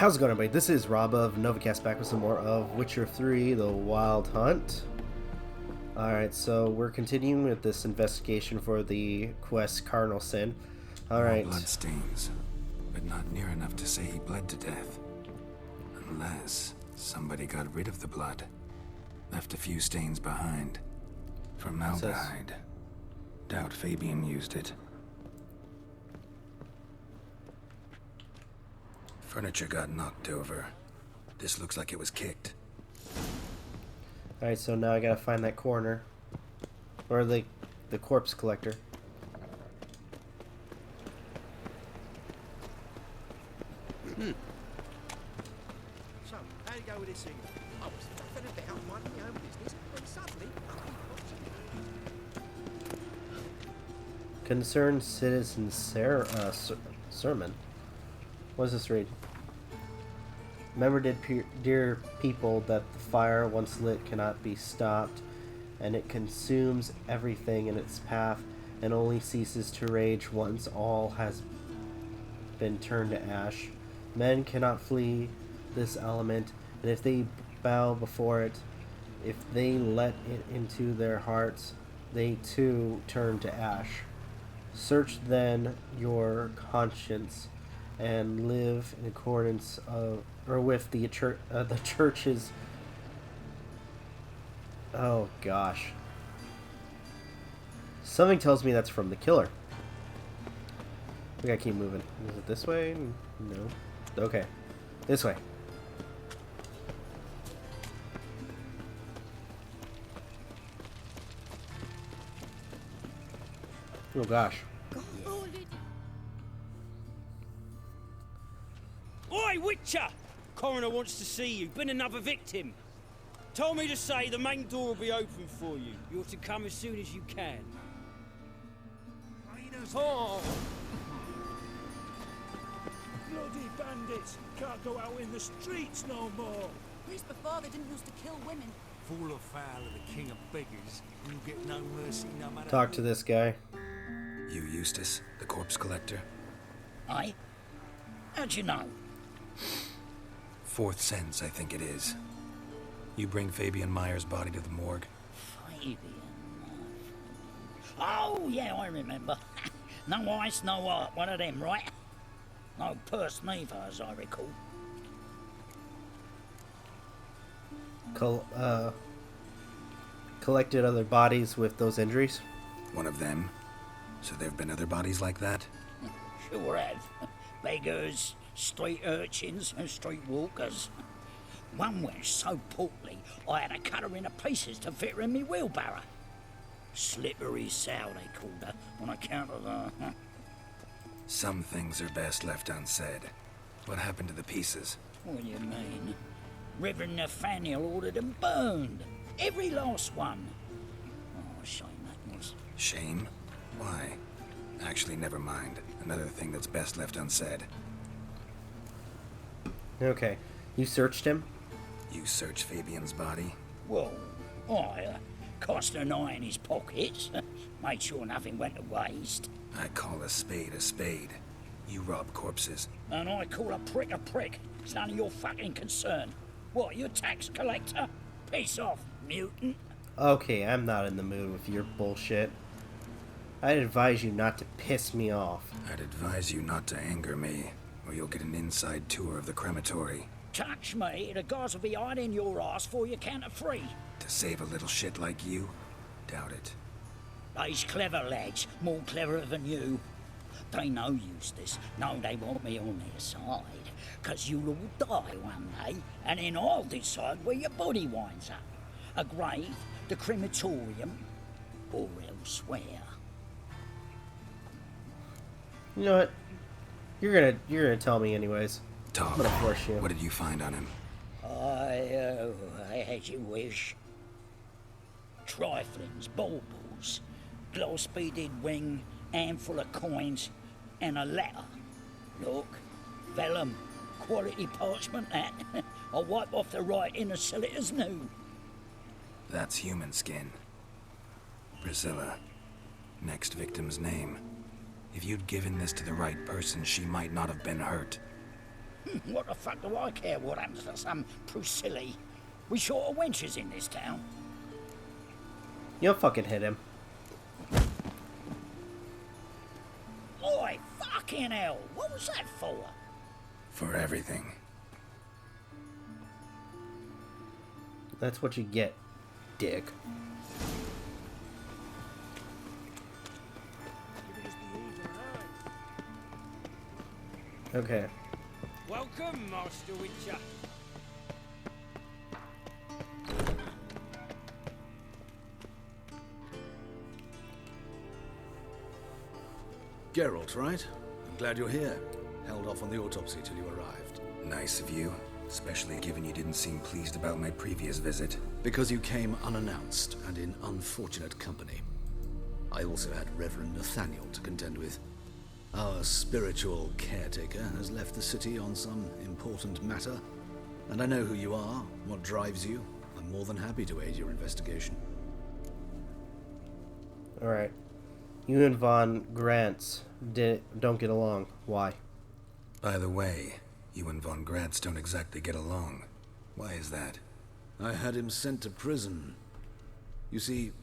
How's it going, everybody? This is Rob of Novakast, back with some more of Witcher 3, The Wild Hunt. Alright, so we're continuing with this investigation for the quest Cardinal Sin. Alright. More blood stains, but not near enough to say he bled to death. Unless somebody got rid of the blood. Left a few stains behind. Formaldehyde. Doubt Fabian used it. Furniture got knocked over. This looks like it was kicked. Alright, so now I gotta find that coroner. Or the corpse collector. So, how do you go with this thing? I was nothing about minding my own business, when suddenly, Concerned Citizen Sermon. What does this read? Remember, dear people, that the fire once lit cannot be stopped, and it consumes everything in its path, and only ceases to rage once all has been turned to ash. Men cannot flee this element, and if they bow before it, if they let it into their hearts, they too turn to ash. Search then your conscience, and live in accordance with the church's. Oh gosh. Something tells me that's from the killer. We gotta keep moving. Is it this way? No. Okay. This way. Oh gosh. Oi, Witcher! Coroner wants to see you. Been another victim. Told me to say the main door will be open for you. You're to come as soon as you can. Oh! Bloody bandits! Can't go out in the streets no more! Priest before they didn't used to kill women. fall afoul of the king of beggars, you get no mercy no matter. Talk to this guy. You Eustace, the corpse collector? Aye? How'd you know? Fourth sense, I think it is. You bring Fabian Meyer's body to the morgue. Fabian. Oh, yeah, I remember. No ice, no art, one of them, right? No purse neither, as I recall. Collected other bodies with those injuries? One of them? So there have been other bodies like that? Sure have. Beggars, street urchins, and street walkers. One went so portly, I had to cut her into pieces to fit her in me wheelbarrow. Slippery sow, they called her, on account of her. Some things are best left unsaid. What happened to the pieces? What do you mean? Reverend Nathaniel ordered them burned. Every last one. Oh, shame that was. Shame? Why? Actually, never mind. Another thing that's best left unsaid. Okay. You searched him? You searched Fabian's body? Well, I cast an eye in his pockets. Made sure nothing went to waste. I call a spade a spade. You rob corpses. And I call a prick. It's none of your fucking concern. What, you a tax collector? Piss off, mutant. Okay, I'm not in the mood with your bullshit. I'd advise you not to piss me off. I'd advise you not to anger me, or you'll get an inside tour of the crematory. Touch me, the guards will be hiding your ass for you can't free. To save a little shit like you? Doubt it. They's clever lads, more cleverer than you. They know Eustace, know they want me on their side. 'Cause you'll all die one day, and then I'll decide where your body winds up. A grave, the crematorium, or elsewhere. You know what? You're gonna tell me anyways. Talk. I'm gonna force you. What did you find on him? I as you wish. Triflings, baubles, gloss-beaded ring, handful of coins, and a letter. Look, vellum, quality parchment that. I'll wipe off the writing and sell it as new. That's human skin. Priscilla. Next victim's name. If you'd given this to the right person, she might not have been hurt. What the fuck do I care what happens to some Priscilla? We short of wenches in this town. You'll fucking hit him. Oi, fucking hell! What was that for? For everything. That's what you get, dick. Okay. Welcome, Master Witcher. Geralt, right? I'm glad you're here. Held off on the autopsy till you arrived. Nice of you, especially given you didn't seem pleased about my previous visit. Because you came unannounced and in unfortunate company. I also had Reverend Nathaniel to contend with. Our spiritual caretaker has left the city on some important matter, and I know who you are, what drives you. I'm more than happy to aid your investigation. Alright. You and Von Grants don't get along. Why? By the way, you and Von Gratz don't exactly get along. Why is that? I had him sent to prison. You see,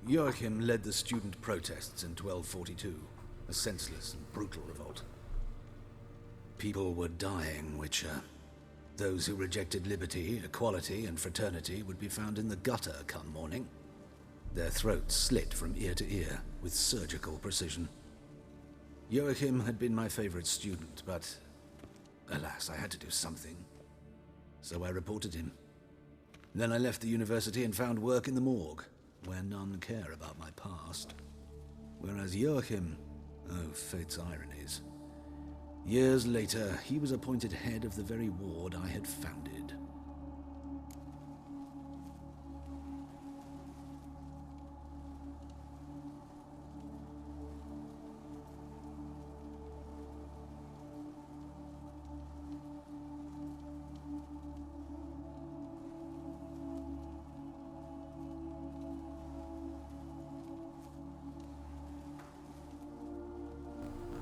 Joachim led the student protests in 1242, a senseless and brutal revolt. People were dying, Witcher. Those who rejected liberty, equality, and fraternity would be found in the gutter come morning. Their throats slit from ear to ear with surgical precision. Joachim had been my favorite student, but alas, I had to do something. So I reported him. Then I left the university and found work in the morgue, where none care about my past. Whereas Joachim, oh, fate's ironies. Years later, he was appointed head of the very ward I had founded.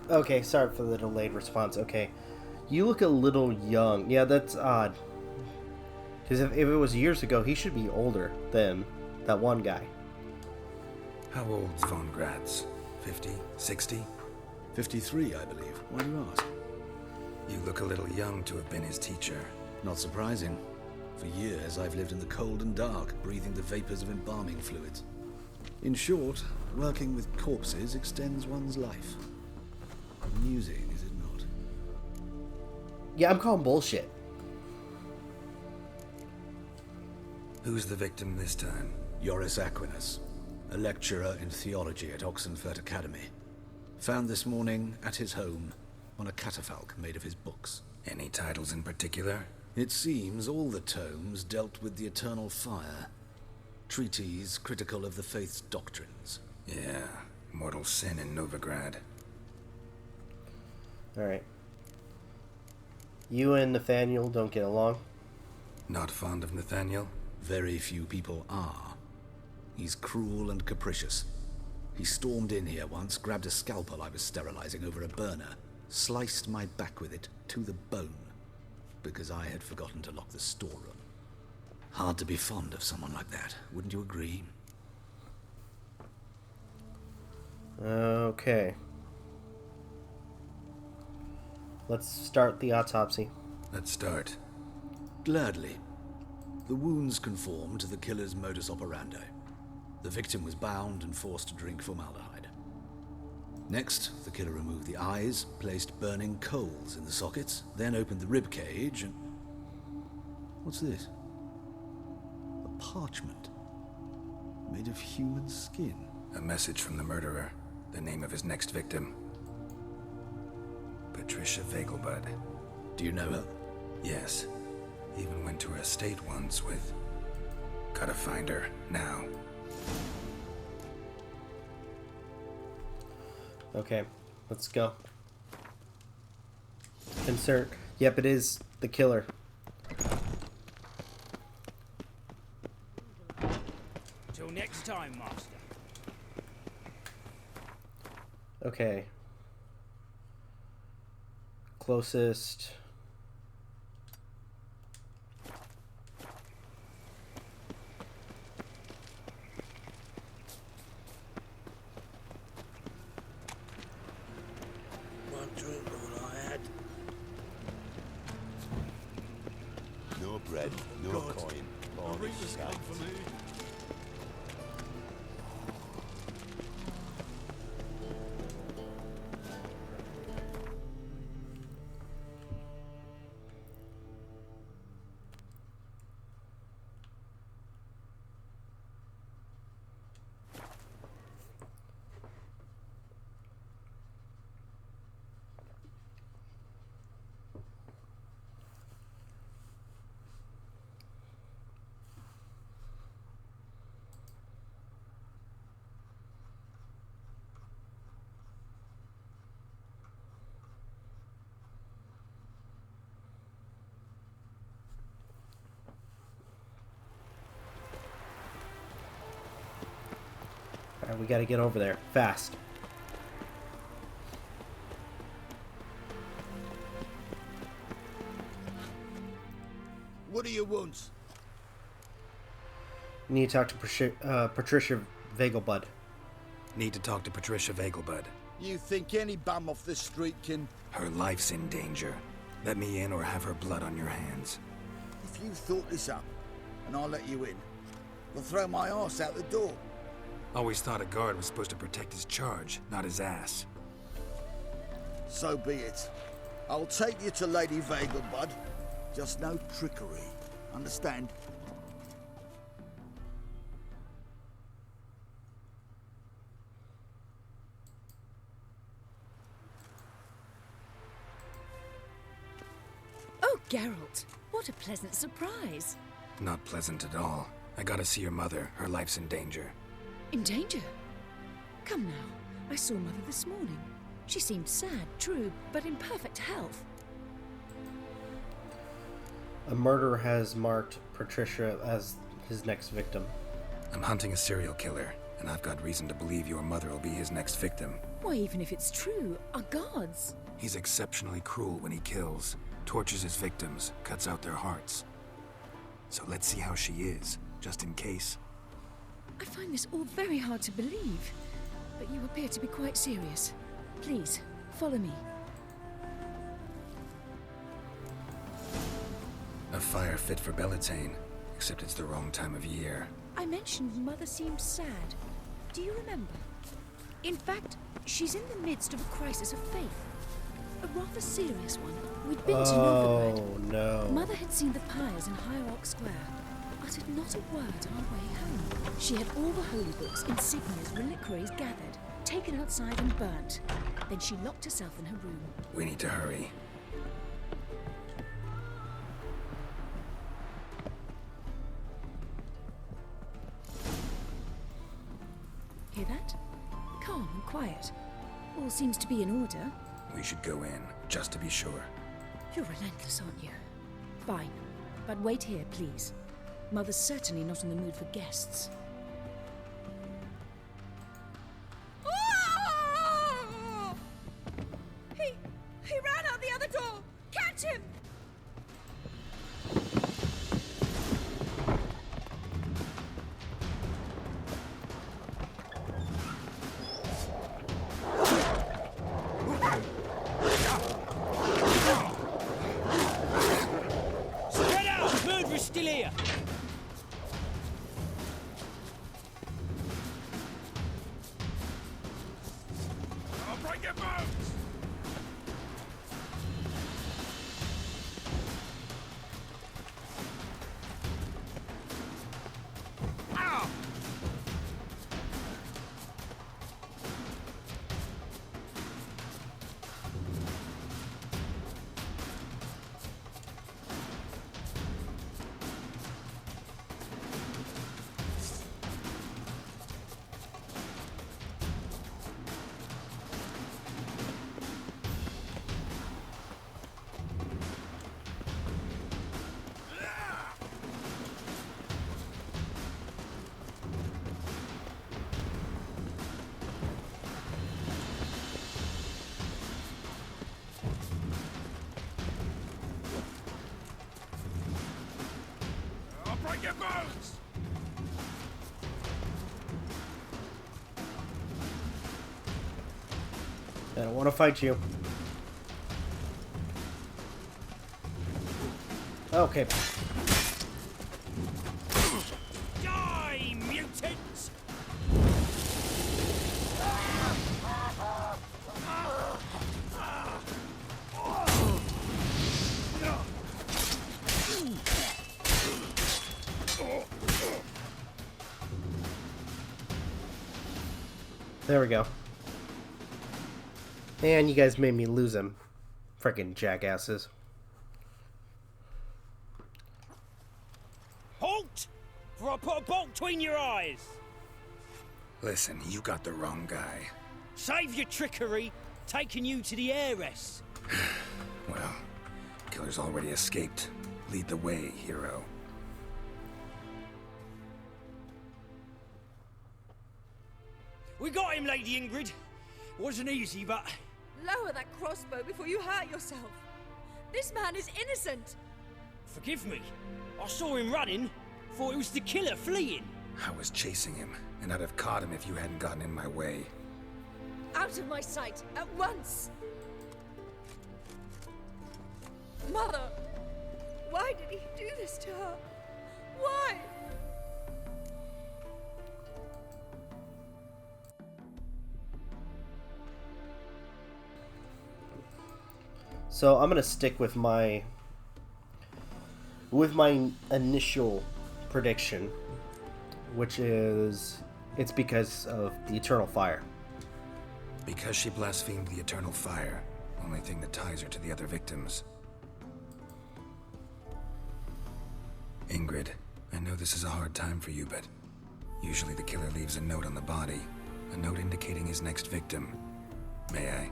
Okay, sorry for the delayed response. Okay. You look a little young. Yeah, that's odd. Because if it was years ago, he should be older than that one guy. How old's Von Gratz? 50? 60? 53, I believe. Why do you ask? You look a little young to have been his teacher. Not surprising. For years, I've lived in the cold and dark, breathing the vapors of embalming fluids. In short, working with corpses extends one's life. Amusing, is it not? Yeah, I'm calling bullshit. Who's the victim this time? Joris Aquinas, a lecturer in theology at Oxenfurt Academy. Found this morning at his home on a catafalque made of his books. Any titles in particular? It seems all the tomes dealt with the eternal fire. Treatises critical of the faith's doctrines. Yeah, mortal sin in Novigrad. Alright. You and Nathaniel don't get along? Not fond of Nathaniel? Very few people are. He's cruel and capricious. He stormed in here once, grabbed a scalpel I was sterilizing over a burner, sliced my back with it to the bone, because I had forgotten to lock the storeroom. Hard to be fond of someone like that, wouldn't you agree? Okay. Let's start the autopsy. Let's start. Gladly. The wounds conform to the killer's modus operandi. The victim was bound and forced to drink formaldehyde. Next, the killer removed the eyes, placed burning coals in the sockets, then opened the rib cage and... What's this? A parchment. Made of human skin. A message from the murderer. The name of his next victim. Patricia Vegelbud. Do you know her? Yes. Even went to her estate once with... Gotta find her, now. Okay, let's go. Insert. Yep, it is the killer. Till next time, Master. Okay. Closest bread, no God. coin. The Lord Reapers is come sad. for me. Alright, we gotta get over there. Fast. What do you want? We need to talk to Patricia Vegelbud. Need to talk to Patricia Vegelbud. You think any bum off the street can... Her life's in danger. Let me in or have her blood on your hands. If you thought this up, and I'll let you in, I'll throw my arse out the door. Always thought a guard was supposed to protect his charge, not his ass. So be it. I'll take you to Lady Vegelbud. Just no trickery. Understand? Oh, Geralt, what a pleasant surprise. Not pleasant at all. I gotta see your mother. Her life's in danger. In danger? Come now, I saw Mother this morning. She seemed sad, true, but in perfect health. A murderer has marked Patricia as his next victim. I'm hunting a serial killer, and I've got reason to believe your mother will be his next victim. Why, even if it's true, our gods. He's exceptionally cruel when he kills, tortures his victims, cuts out their hearts. So let's see how she is, just in case. I find this all very hard to believe, but you appear to be quite serious. Please, follow me. A fire fit for Bellatane, except it's the wrong time of year. I mentioned Mother seemed sad. Do you remember? In fact, she's in the midst of a crisis of faith. A rather serious one. We'd been to Novakast. Oh, no. Mother had seen the pyres in Hierarch Square. Uttered not a word on our way home. She had all the holy books, insignias, reliquaries gathered, taken outside and burnt. Then she locked herself in her room. We need to hurry. Hear that? Calm and quiet. All seems to be in order. We should go in, just to be sure. You're relentless, aren't you? Fine. But wait here, please. Mother's certainly not in the mood for guests. He ran out the other door! Catch him! Spread out! The murderer's still here! I'll break your bones! I'll break your bones! I don't want to fight you. Okay. tents. There we go. And you guys made me lose him. Frickin' jackasses. Halt! For I put a bolt between your eyes. Listen, you got the wrong guy. Save your trickery, taking you to the heiress. Well, killer's already escaped. Lead the way, hero. We got him, Lady Ingrid. Wasn't easy, but... Lower that crossbow before you hurt yourself. This man is innocent. Forgive me. I saw him running. Thought it was the killer fleeing. I was chasing him, and I'd have caught him if you hadn't gotten in my way. Out of my sight, at once. Mother, why did he do this to her? Why? So I'm gonna stick with my initial prediction, which is it's because of the eternal fire. Because she blasphemed the eternal fire, only thing that ties her to the other victims. Ingrid, I know this is a hard time for you, but usually the killer leaves a note on the body, a note indicating his next victim. May I?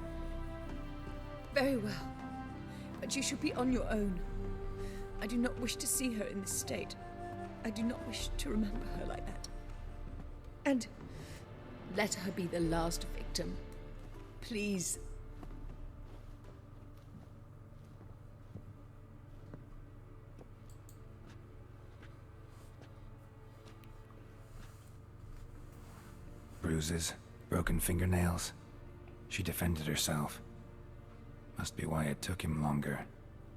Very well. But you should be on your own. I do not wish to see her in this state. I do not wish to remember her like that. And let her be the last victim. Please. Bruises, broken fingernails. She defended herself. Must be why it took him longer,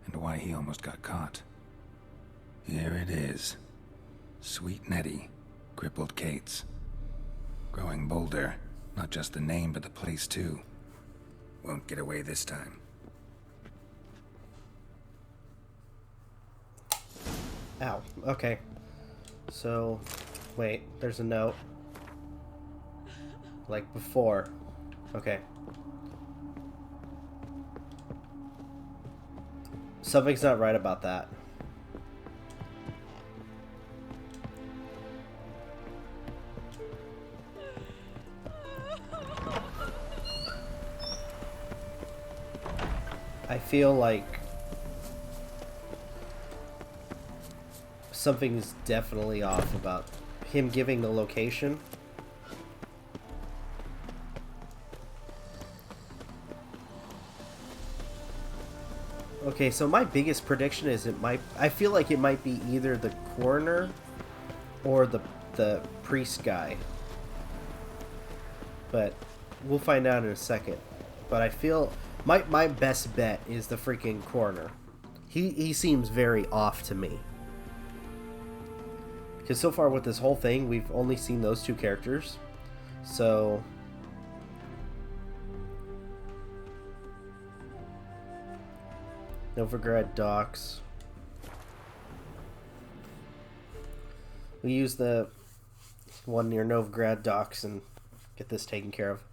and why he almost got caught. Here it is. Sweet Nettie, crippled Kate's. Growing bolder, not just the name, but the place too. Won't get away this time. Ow. Okay. So, wait, there's a note. Like before. Okay. Something's not right about that. I feel like something's definitely off about him giving the location. Okay, so my biggest prediction is I feel like it might be either the coroner or the priest guy. But we'll find out in a second. But I feel my best bet is the freaking coroner. He seems very off to me. Because so far with this whole thing, we've only seen those two characters. So Novakast docks. We use the one near Novakast docks and get this taken care of.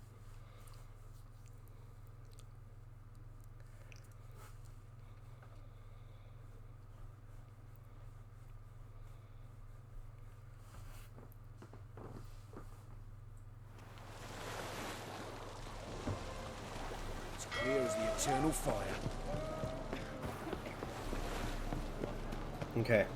It's clear as the eternal fire. Okay.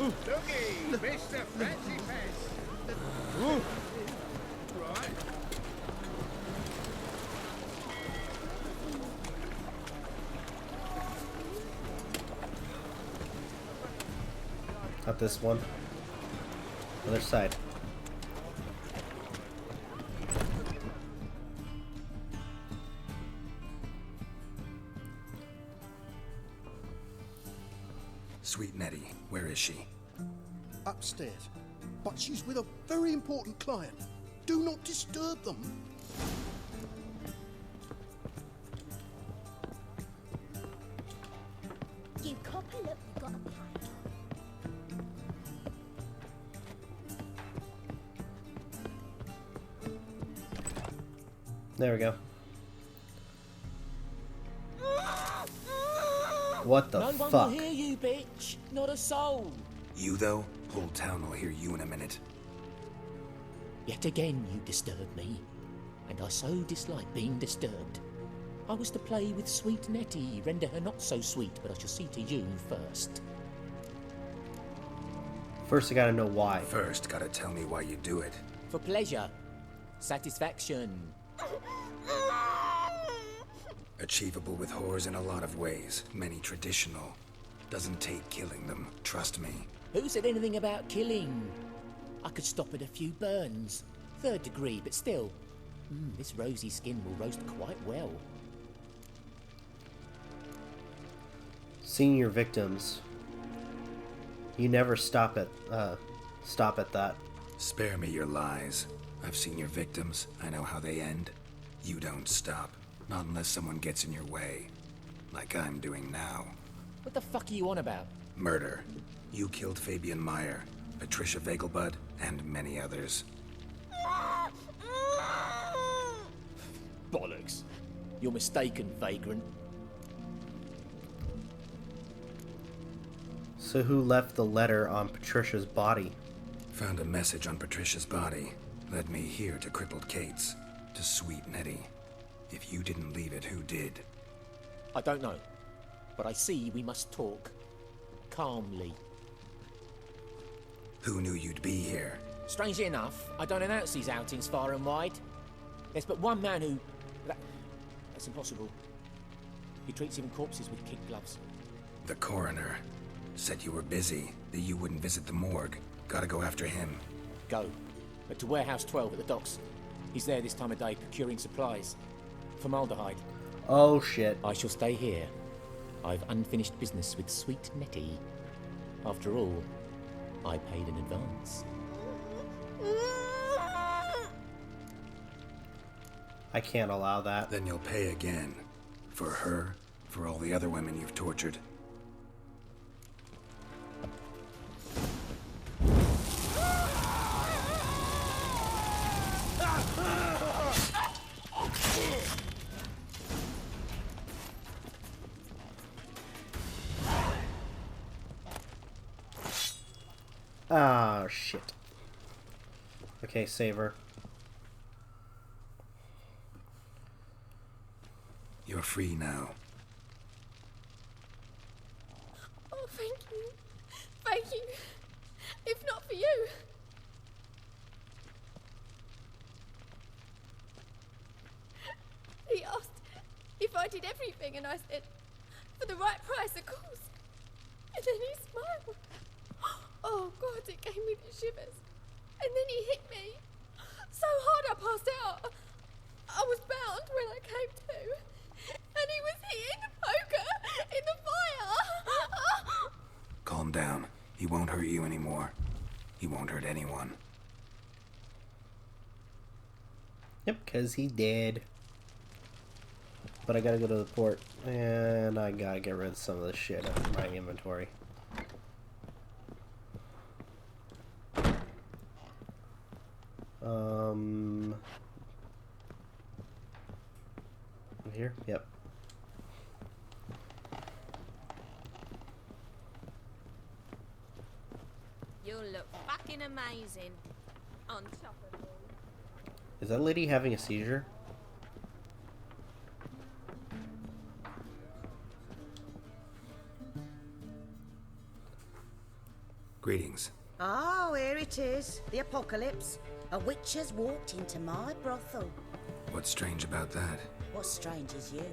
Looky, Mr. Fancy Pants. Right. Not this one. Other side. Sweet Nettie, where is she? Upstairs. But she's with a very important client. Do not disturb them. You copper, look, we've got a plan. There we go. What the No fuck? one will hear you, bitch. Not a soul. You, though? Whole town will hear you in a minute. Yet again you disturb me, and I so dislike being disturbed. I was to play with sweet Nettie, render her not so sweet, but I shall see to you first. First, I gotta know why. First, gotta tell me why you do it. For pleasure. Satisfaction. Achievable with whores in a lot of ways, many traditional. Doesn't take killing them, trust me. Who said anything about killing? I could stop at a few burns. 3rd degree, but still. This rosy skin will roast quite well. Seeing your victims. You never stop at that. Spare me your lies. I've seen your victims. I know how they end. You don't stop. Not unless someone gets in your way. Like I'm doing now. What the fuck are you on about? Murder. You killed Fabian Meyer, Patricia Vegelbud, and many others. Bollocks. You're mistaken, vagrant. So who left the letter on Patricia's body? Found a message on Patricia's body. Led me here to crippled Kate's. To sweet Nettie. If you didn't leave it, who did? I don't know. But I see we must talk. Calmly. Who knew you'd be here? Strangely enough, I don't announce these outings far and wide. There's but one man who... That's impossible. He treats even corpses with kid gloves. The coroner. Said you were busy, that you wouldn't visit the morgue. Gotta go after him. Go. But to Warehouse 12 at the docks. He's there this time of day procuring supplies. Formaldehyde. Oh shit. I shall stay here. I've unfinished business with sweet Nettie. After all, I paid in advance. I can't allow that. Then you'll pay again. For her, for all the other women you've tortured. Ah, shit. Okay, save her. You're free now. Oh, thank you. Thank you. If not for you. He asked if I did everything, and I said, for the right price, of course. And then he smiled. Oh, God, it gave me the shivers. And then he hit me. So hard I passed out. I was bound when I came to. And he was hitting the poker in the fire. Calm down. He won't hurt you anymore. He won't hurt anyone. Yep, because he did. But I gotta go to the port. And I gotta get rid of some of this shit out of my inventory. Here? Yep. You look fucking amazing. On top of all. Is that lady having a seizure? Greetings. Oh, here it is. The apocalypse. A witch has walked into my brothel. What's strange about that? What's strange is you.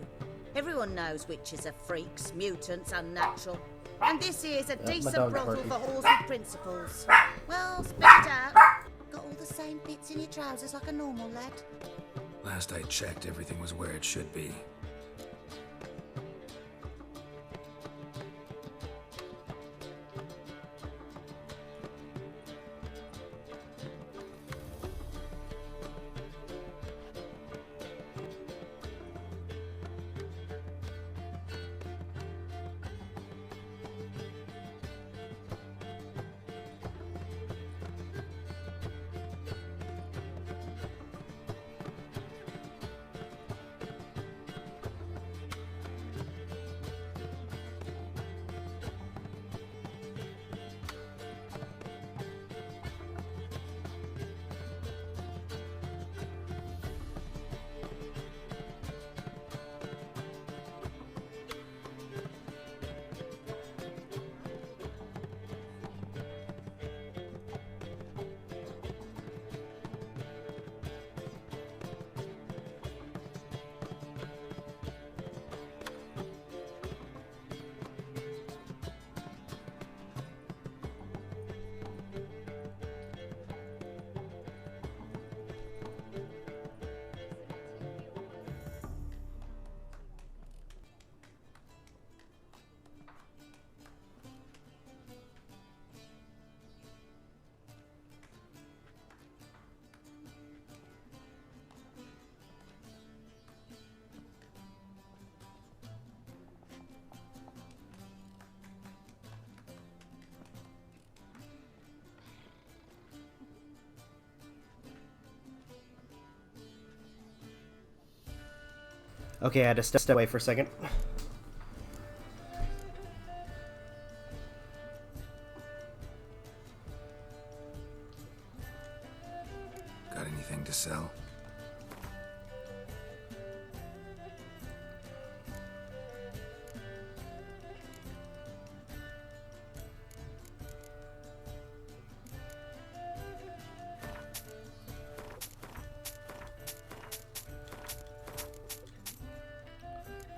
Everyone knows witches are freaks, mutants, unnatural. And this here's a decent dog's brothel barking. for whores with principles. Well, spit it out. Got all the same bits in your trousers like a normal lad. Last I checked, everything was where it should be. Okay, I had to step away for a second. Got anything to sell?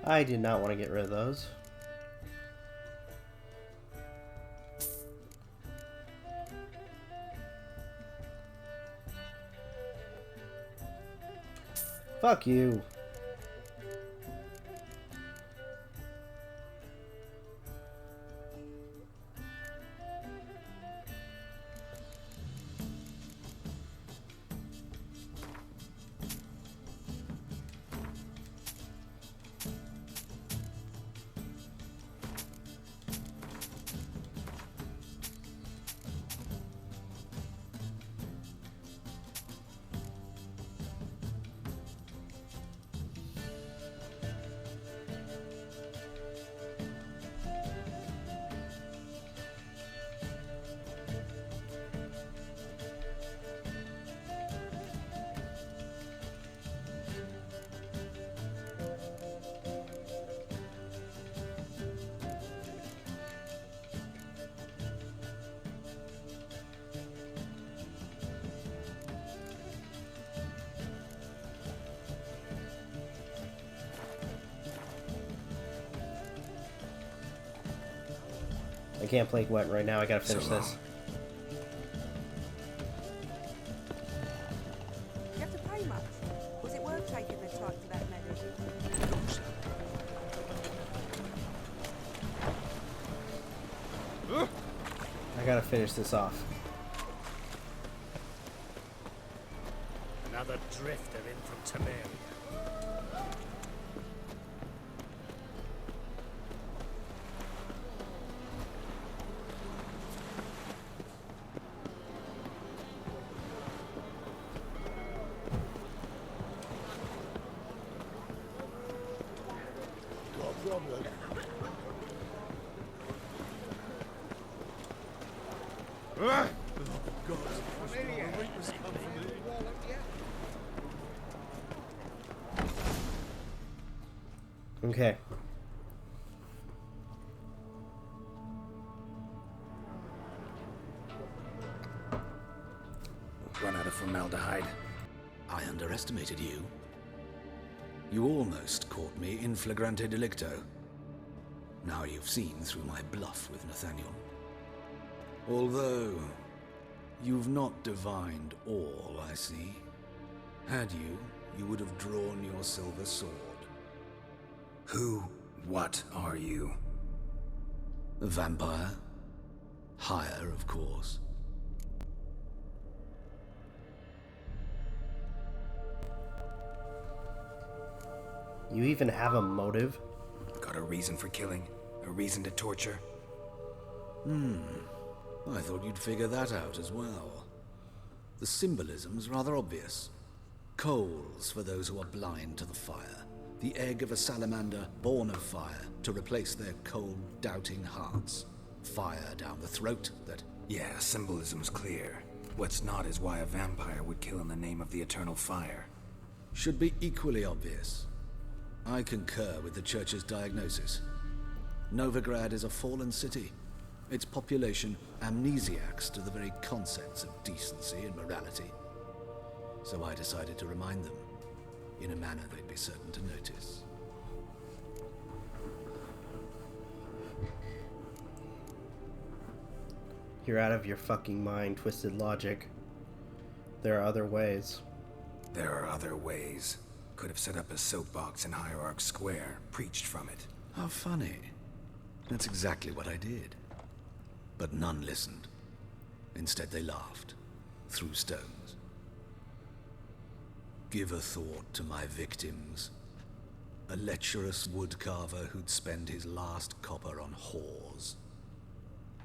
I do not want to get rid of those. Fuck you. I can't play wet right now. I gotta finish this. You have to pay much. Was it worth taking the time to that medicine? I gotta finish this off. Another drifter in from Tiberias. Okay. Run out of formaldehyde. I underestimated you. You almost caught me in flagrante delicto. Now you've seen through my bluff with Nathaniel. Although, you've not divined all, I see. Had you, you would have drawn your silver sword. What are you? A vampire. Higher, of course. You even have a motive? Got a reason for killing? A reason to torture? I thought you'd figure that out as well. The symbolism's rather obvious. Coals for those who are blind to the fire. The egg of a salamander born of fire to replace their cold, doubting hearts. Fire down the throat that... Yeah, symbolism's clear. What's not is why a vampire would kill in the name of the eternal fire. Should be equally obvious. I concur with the Church's diagnosis. Novigrad is a fallen city. Its population amnesiacs to the very concepts of decency and morality. So I decided to remind them, in a manner they'd be certain to notice. You're out of your fucking mind, twisted logic. There are other ways. There are other ways. Could have set up a soapbox in Hierarch Square, preached from it. How funny. That's exactly what I did. But none listened. Instead they laughed, threw stones. Give a thought to my victims. A lecherous woodcarver who'd spend his last copper on whores.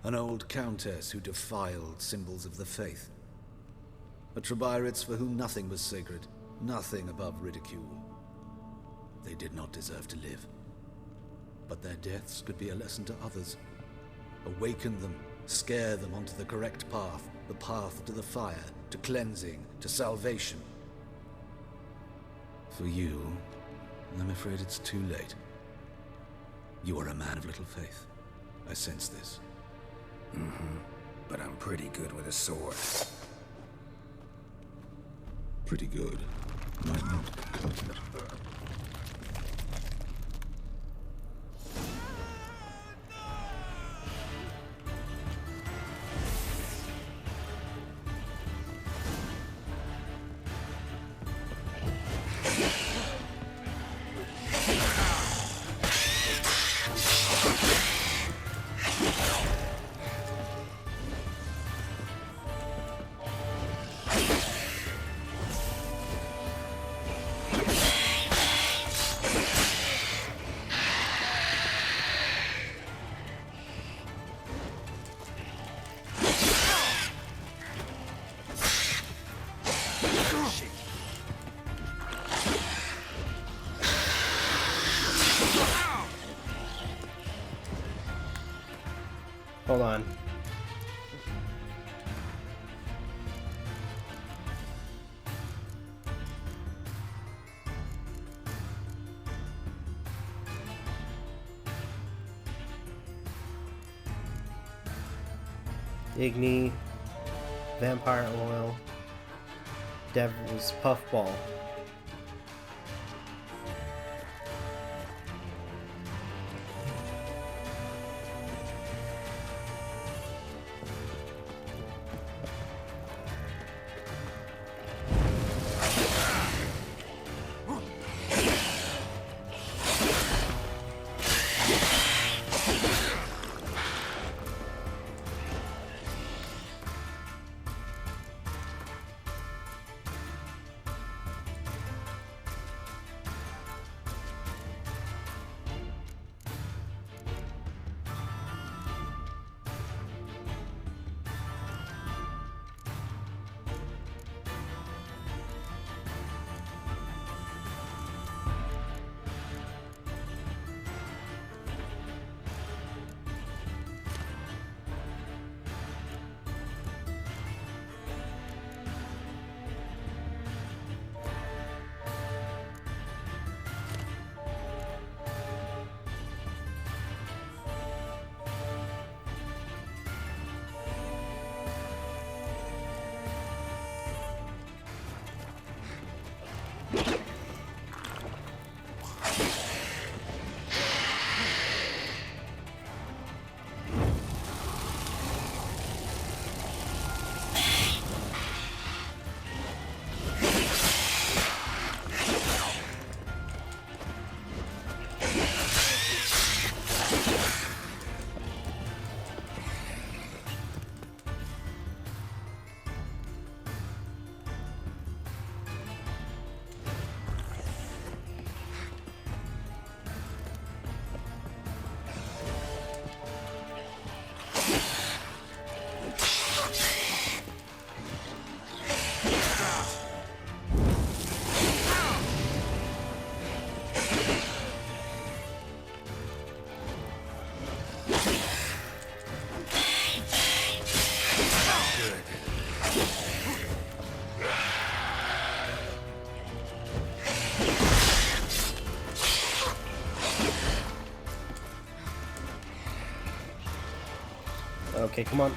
An old countess who defiled symbols of the faith. A Trebirates for whom nothing was sacred, nothing above ridicule. They did not deserve to live. But their deaths could be a lesson to others. Awaken them, scare them onto the correct path, the path to the fire, to cleansing, to salvation. For you, I'm afraid it's too late. You are a man of little faith. I sense this. But I'm pretty good with a sword. Pretty good. Might not cut it. Hold on. Igni, Vampire Oil, Devil's Puffball. Okay, come on.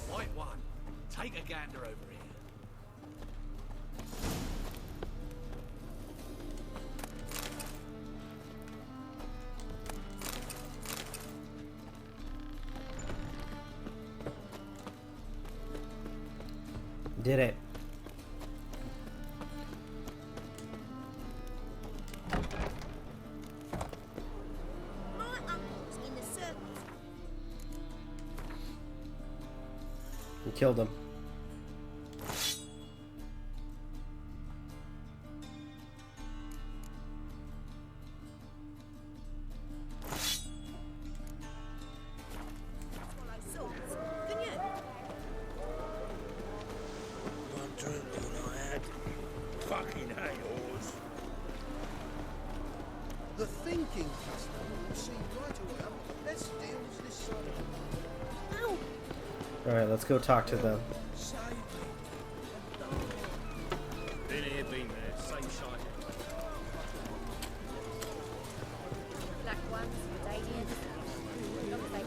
White one, take a gander over here. Did it. My uncle's in the circus. We killed him. Swallow swords. Can you? One drink all I had. Fucking hay-horse. The thinking customer will see right away. Let's deal with this side of it. Ow! Alright, let's go talk to them. Save me. Been here, been there. Same side. Black ones, Canadians. Not that they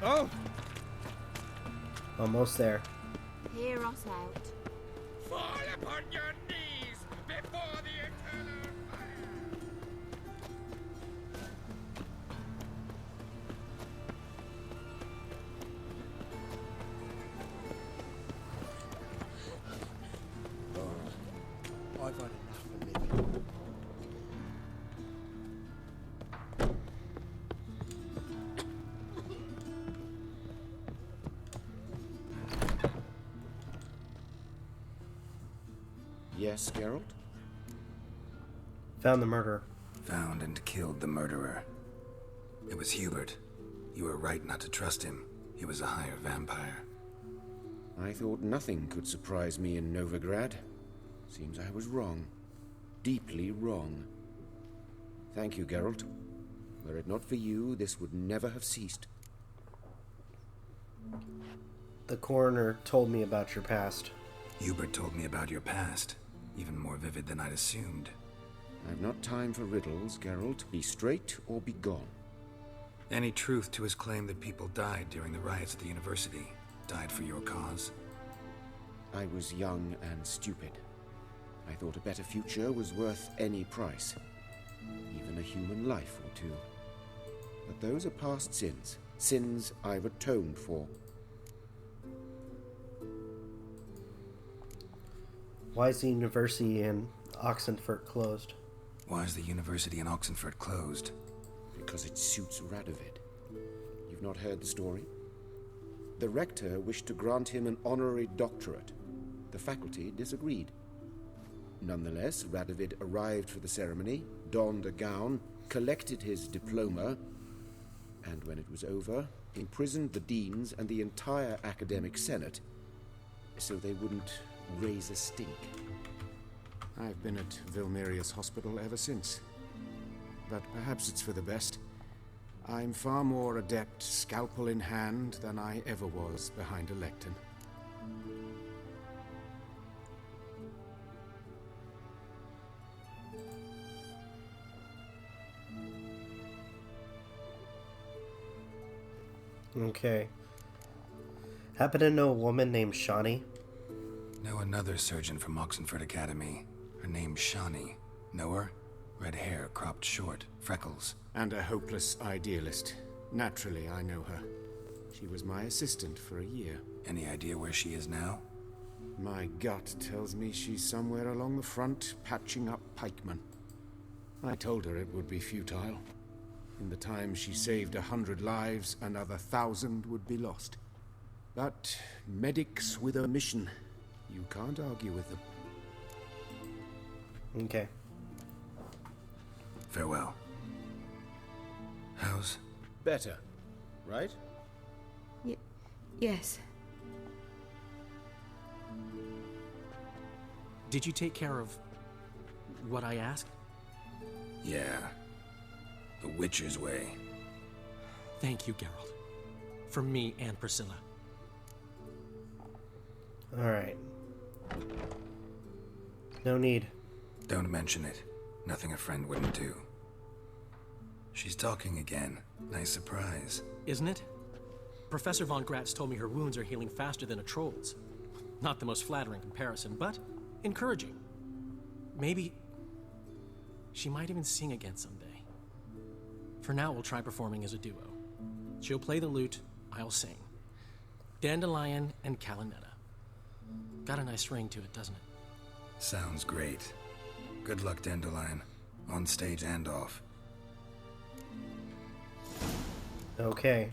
Oh! Almost there. hear us out. Fall upon your knees before the eternal fire! I've had enough of living. Yes, Geralt? Found the murderer. Found and killed the murderer. It was Hubert. You were right not to trust him. He was a higher vampire. I thought nothing could surprise me in Novigrad. Seems I was wrong. Deeply wrong. Thank you, Geralt. Were it not for you, this would never have ceased. The coroner told me about your past. Hubert told me about your past. Even more vivid than I'd assumed. I've not time for riddles, Geralt. Be straight or be gone. Any truth to his claim that people died during the riots at the university? Died for your cause? I was young and stupid. I thought a better future was worth any price. Even a human life or two. But those are past sins. Sins I've atoned for. Why is the university in Oxenfurt closed? Why is the university in Oxenfurt closed? Because it suits Radovid. You've not heard the story? The rector wished to grant him an honorary doctorate. The faculty disagreed. Nonetheless, Radovid arrived for the ceremony, donned a gown, collected his diploma, and when it was over, imprisoned the deans and the entire academic senate so they wouldn't raise a stink. I've been at Vilmerius Hospital ever since. But perhaps it's for the best. I'm far more adept scalpel in hand than I ever was behind a lectern. Okay. Happen to know a woman named Shawnee? Know another surgeon from Oxenford Academy. Her name's Shawnee. Know her? Red hair, cropped short, freckles. And a hopeless idealist. Naturally, I know her. She was my assistant for a year. Any idea where she is now? My gut tells me she's somewhere along the front, patching up pikemen. I told her it would be futile. In the time she saved 100 lives, another 1,000 would be lost. But medics with a mission. You can't argue with them. Okay. Farewell. How's... Better, right? Yes. Did you take care of what I asked? Yeah. The Witcher's way. Thank you, Geralt. For me and Priscilla. Alright. No need. Don't mention it. Nothing a friend wouldn't do. She's talking again. Nice surprise. Isn't it? Professor von Gratz told me her wounds are healing faster than a troll's. Not the most flattering comparison, but encouraging. Maybe she might even sing again someday. For now, we'll try performing as a duo. She'll play the lute, I'll sing. Dandelion and Calinetta. Got a nice ring to it, doesn't it? Sounds great. Good luck, Dandelion. On stage and off. Okay.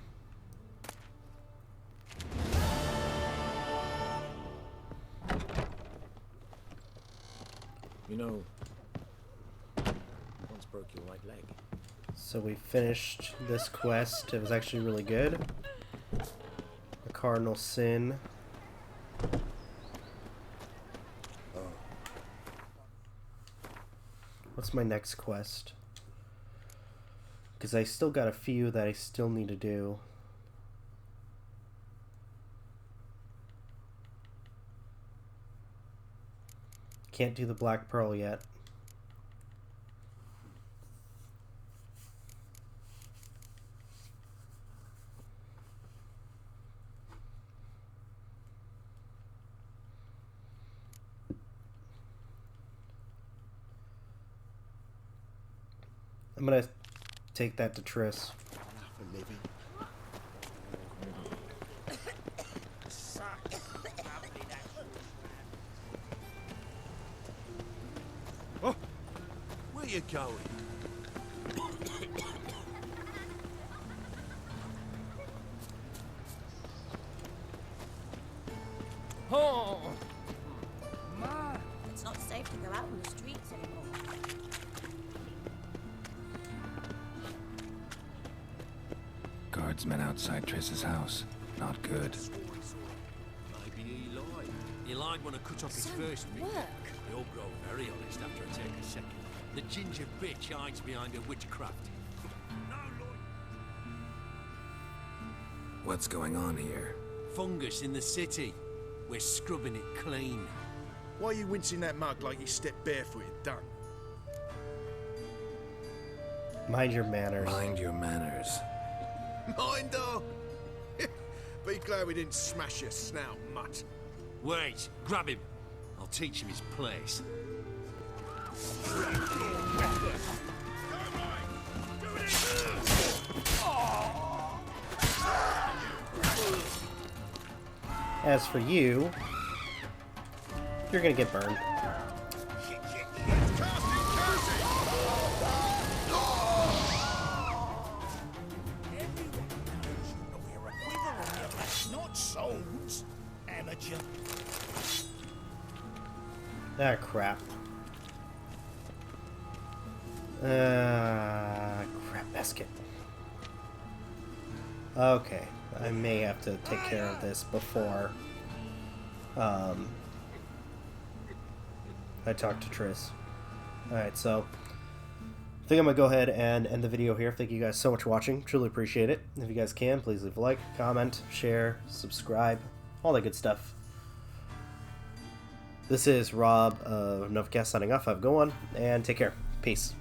You know, once broke your right leg. So we finished this quest. It was actually really good. The Cardinal Sin. What's my next quest? Because I still got a few that I still need to do. Can't do the Black Pearl yet. I'm gonna take that to Triss. Oh, where you going? Oh, Ma! It's not safe to go out on the streets anymore. Guardsmen outside Triss's house. Not good. Maybe he lied. He lied when I cut off his first finger. They all grow very honest after I take a second. The ginger bitch hides behind her witchcraft. What's going on here? Fungus in the city. We're scrubbing it clean. Why are you rinsing that mug like you stepped barefooted, done? Mind your manners. Mind your manners. Mind her! Be glad we didn't smash your snout, mutt. Wait, grab him. I'll teach him his place. As for you, you're gonna get burned. Not souls, amateur. Ah, crap. Crap basket. Okay, I may have to take care of this before I talk to Triss. Alright, so I think I'm gonna go ahead and end the video here. Thank you guys so much for watching. Truly appreciate it. If you guys can, please leave a like, comment, share, subscribe, all that good stuff. This is Rob of Novakast signing off. Have a good one, and take care. Peace.